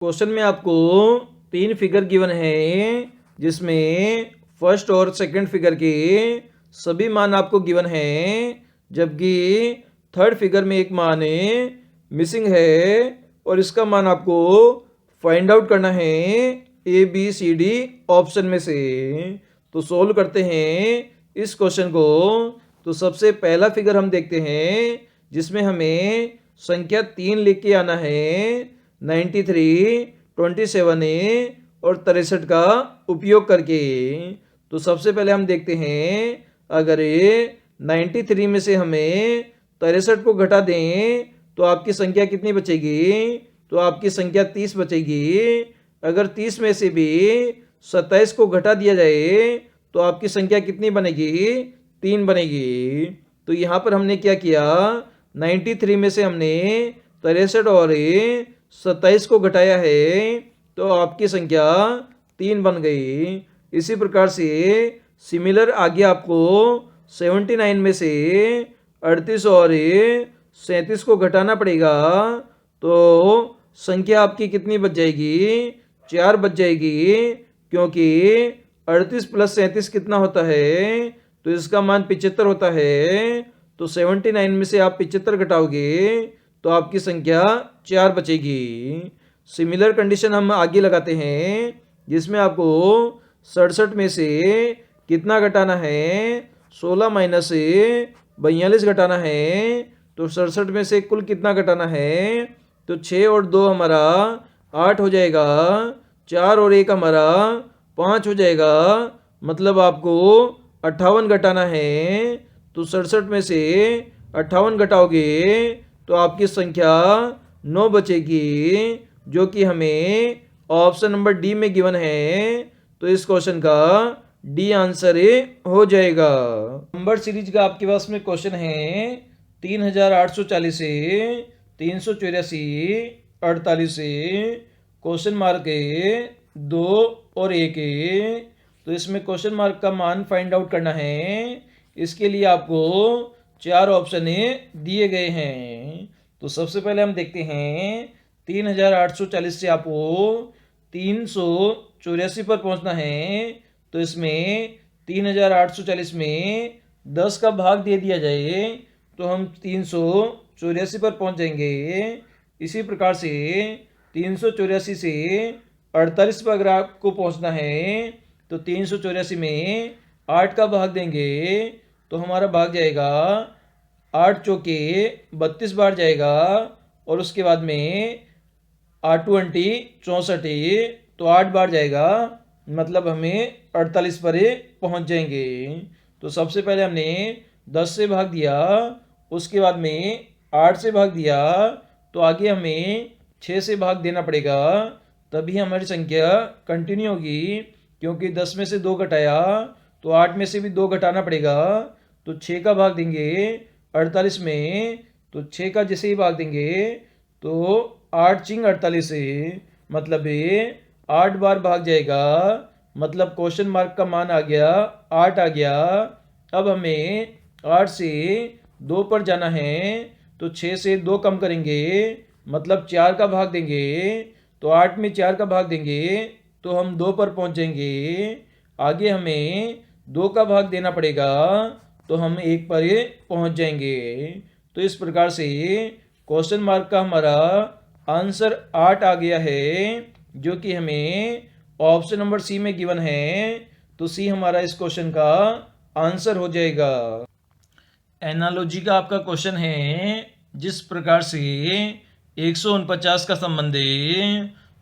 Question में आपको 3 figure given है जिसमें फर्स्ट और सेकंड फिगर के सभी मान आपको गिवन है, जबकि थर्ड फिगर में एक मान मिसिंग है और इसका मान आपको फाइंड आउट करना है A B C D option में से। तो सोल्व करते हैं इस क्वेश्चन को। तो सबसे पहला फिगर हम देखते हैं जिसमें हमें संख्या 3 लिख के आना है, 93, 27 और 63 का उपयोग करके। तो सबसे पहले हम देखते हैं, अगर 93 में से हमें 63 को घटा दें तो आपकी संख्या कितनी बचेगी? तो आपकी संख्या 30 बचेगी। अगर 30 में से भी 27 को घटा दिया जाए तो आपकी संख्या कितनी बनेगी? 3 बनेगी। तो यहाँ पर हमने क्या किया, 93 में से हमने 63 और 27 को घटाया है तो आपकी संख्या 3 बन गई। इसी प्रकार से सिमिलर आगे आपको 79 में से 38 और 37 को घटाना पड़ेगा तो संख्या आपकी कितनी बच जाएगी? 4 बच जाएगी, क्योंकि 38 प्लस 37 कितना होता है? तो इसका मान 75 होता है। तो 79 में से आप 75 घटाओगे तो आपकी संख्या 4 बचेगी। सिमिलर कंडीशन हम आगे लगाते हैं जिसमें आपको 67 में से कितना घटाना है? 16 माइनस 42 घटाना है। तो 67 में से कुल कितना घटाना है? तो 6 और 2 हमारा 8 हो जाएगा, 4 और 1 हमारा 5 हो जाएगा, मतलब आपको 58 घटाना है। तो 67 में से 58 घटाओगे तो आपकी संख्या 9 बचेगी, जो कि हमें ऑप्शन नंबर डी में गिवन है। तो इस क्वेश्चन का डी आंसर हो जाएगा। नंबर सीरीज का आपके पास में क्वेश्चन है 3840 से 384, 48, क्वेश्चन मार्क 2 और 1। तो इसमें क्वेश्चन मार्क का मान फाइंड आउट करना है। इसके लिए आपको 4 ऑप्शन दिए गए हैं। तो सबसे पहले हम देखते हैं 3840 से आपको 384 पर पहुंचना है। तो इसमें 3840 में 10 का भाग दे दिया जाए तो हम 384 पर पहुंच जाएंगे। इसी प्रकार से 384 से 48 पर अगर आपको पहुंचना है तो 384 में 8 का भाग देंगे तो हमारा भाग जाएगा 8 चौके 32 बार जाएगा, और उसके बाद में 8 20 64, तो 8 बार जाएगा, मतलब हमें 48 पर पहुंच जाएंगे। तो सबसे पहले हमने 10 से भाग दिया, उसके बाद में 8 से भाग दिया, तो आगे हमें 6 से भाग देना पड़ेगा, तभी हमारी संख्या कंटिन्यू होगी। क्योंकि 10 में से 2 घटाया तो 8 में से भी 2 घटाना पड़ेगा, तो 6 का भाग देंगे 48 में, तो 6 का जैसे ही भाग देंगे तो 8 चिंग 48, मतलब 8 बार भाग जाएगा, मतलब क्वेश्चन मार्क का मान आ गया 8 आ गया। अब हमें 8 से 2 पर जाना है, तो 6 से 2 कम करेंगे, मतलब 4 का भाग देंगे, तो 8 में 4 का भाग देंगे तो हम 2 पर पहुंच जाएंगे। आगे हमें 2 का भाग देना पड़ेगा तो हम 1 पर पहुंच जाएंगे। तो इस प्रकार से क्वेश्चन मार्क का हमारा आंसर 8 आ गया है, जो कि हमें ऑप्शन नंबर सी में गिवन है। तो सी हमारा इस क्वेश्चन का आंसर हो जाएगा। एनालॉजी का आपका क्वेश्चन है, जिस प्रकार से 149 का संबंध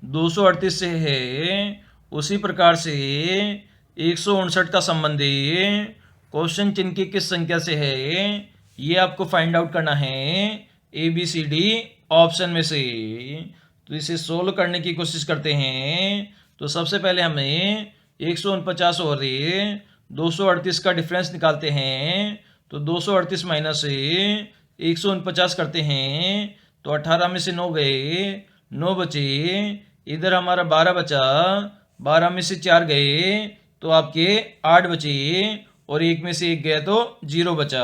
238 से है, उसी प्रकार से 159 का संबंध क्वेश्चन चिन्ह की किस संख्या से है, ये आपको फाइंड आउट करना है A B C D option में से। तो इसे सोल्व करने की कोशिश करते हैं। तो सबसे पहले हमें 149 और 238 का डिफरेंस निकालते हैं। तो 238 माइनस 149 करते हैं तो 18 में से 9 गए, 9 बचे, इधर हमारा 12 बचा, 12 में से 4 गए तो आपके 8 बचे, और 1 में से 1 गया तो 0 बचा,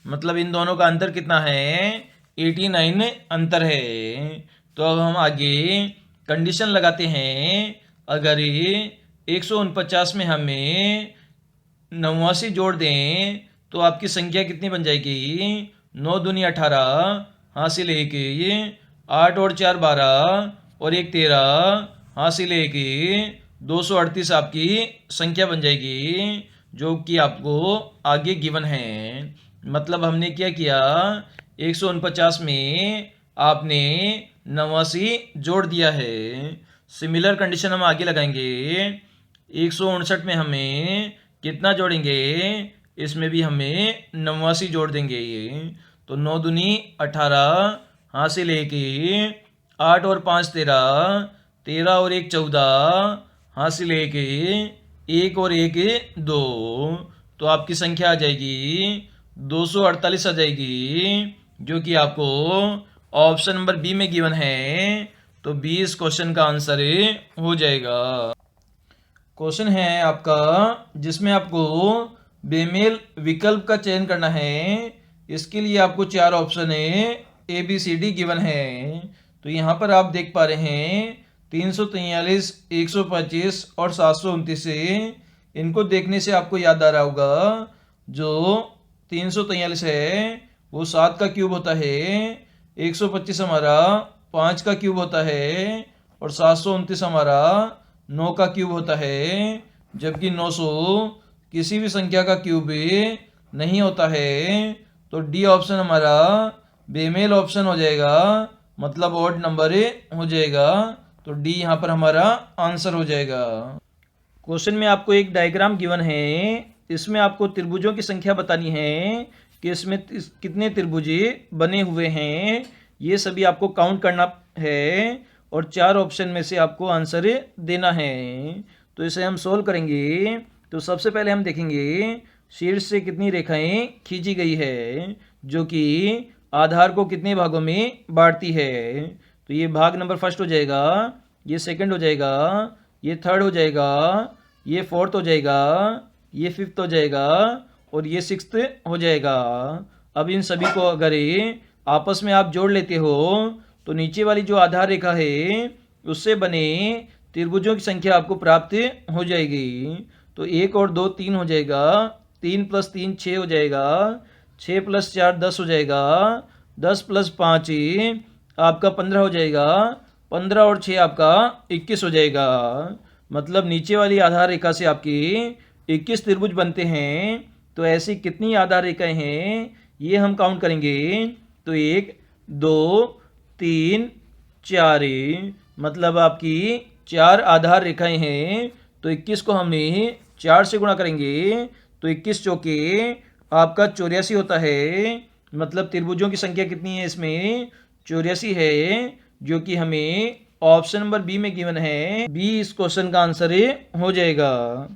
मतलब इन दोनों का अंतर कितना है? 89 अंतर है। तो अब हम आगे कंडीशन लगाते हैं, अगर 149 में हमें 89 जोड़ दें तो आपकी संख्या कितनी बन जाएगी? 9 दूनी 18, हासिल 1, 8 और 4 12 और 1 13, हासिल 1, 238 आपकी संख्या बन जाएगी, जो कि आपको आगे गिवन है। मतलब हमने क्या किया, 149 में आपने 89 जोड़ दिया है। सिमिलर कंडीशन हम आगे लगाएंगे। 159 में हमें कितना जोड़ेंगे? इसमें भी हमें 89 जोड़ देंगे। तो 9 दूनी 18, हासिल 1, 8 और 5 13, 13 और 1 14, हासिल 1, 1 और 1 2, तो आपकी संख्या आ जाएगी 248 आ जाएगी, जो कि आपको ऑप्शन नंबर बी में गिवन है। तो बी इस क्वेश्चन का आंसर हो जाएगा। क्वेश्चन है आपका जिसमें आपको बेमेल विकल्प का चयन करना है। इसके लिए आपको 4 option A B C D given है। तो यहाँ पर आप देख पा रहे हैं 343, 125 और 729 से, इनको देखने से आपको याद आ रहा होगा जो 343 है वो 7 का क्यूब होता है, 125 हमारा 5 का क्यूब होता है और 729 हमारा 9 का क्यूब होता है, जबकि 900 किसी भी संख्या का क्यूब नहीं होता है। तो डी ऑप्शन हमारा बेमेल ऑप्शन हो जाएगा, मतलब ऑड नंबर हो जाएगा। तो डी यहाँ पर हमारा आंसर हो जाएगा। क्वेश्चन में आपको एक डायग्राम गिवन है, इसमें आपको त्रिभुजों की संख्या बतानी है कि इसमें कितने त्रिभुज बने हुए हैं, ये सभी आपको काउंट करना है और 4 ऑप्शन में से आपको आंसर देना है। तो इसे हम सोल्व करेंगे। तो सबसे पहले हम देखेंगे शीर्ष से कितनी रेखाएं खींची गई है, जो कि आधार को कितने भागों में बांटती है। तो ये भाग नंबर फर्स्ट हो जाएगा, ये सेकंड हो जाएगा, ये थर्ड हो जाएगा, ये फोर्थ हो जाएगा, ये फिफ्थ हो जाएगा और ये सिक्स्थ हो जाएगा। अब इन सभी को अगर आपस में आप जोड़ लेते हो तो नीचे वाली जो आधार रेखा है उससे बने त्रिभुजों की संख्या आपको प्राप्त हो जाएगी। तो 1 और 2 3 हो जाएगा, 3 + 3 6 हो जाएगा, 6 + 4 10 हो जाएगा, 10 + 5 आपका 15 हो जाएगा, 15 और 6 आपका 21 हो जाएगा। मतलब नीचे वाली आधार रेखा से आपकी 21 त्रिभुज बनते हैं। तो ऐसी कितनी आधार रेखाएं हैं ये हम काउंट करेंगे। तो 1 2 3 4, मतलब आपकी 4 आधार रेखाएं हैं। तो 21 को हमने 4 से गुणा करेंगे तो 21 चौके आपका 84 होता है। मतलब त्रिभुजों की संख्या कितनी है इसमें? 84 है, जो कि हमें ऑप्शन नंबर बी में गिवन है। बी इस क्वेश्चन का आंसर हो जाएगा।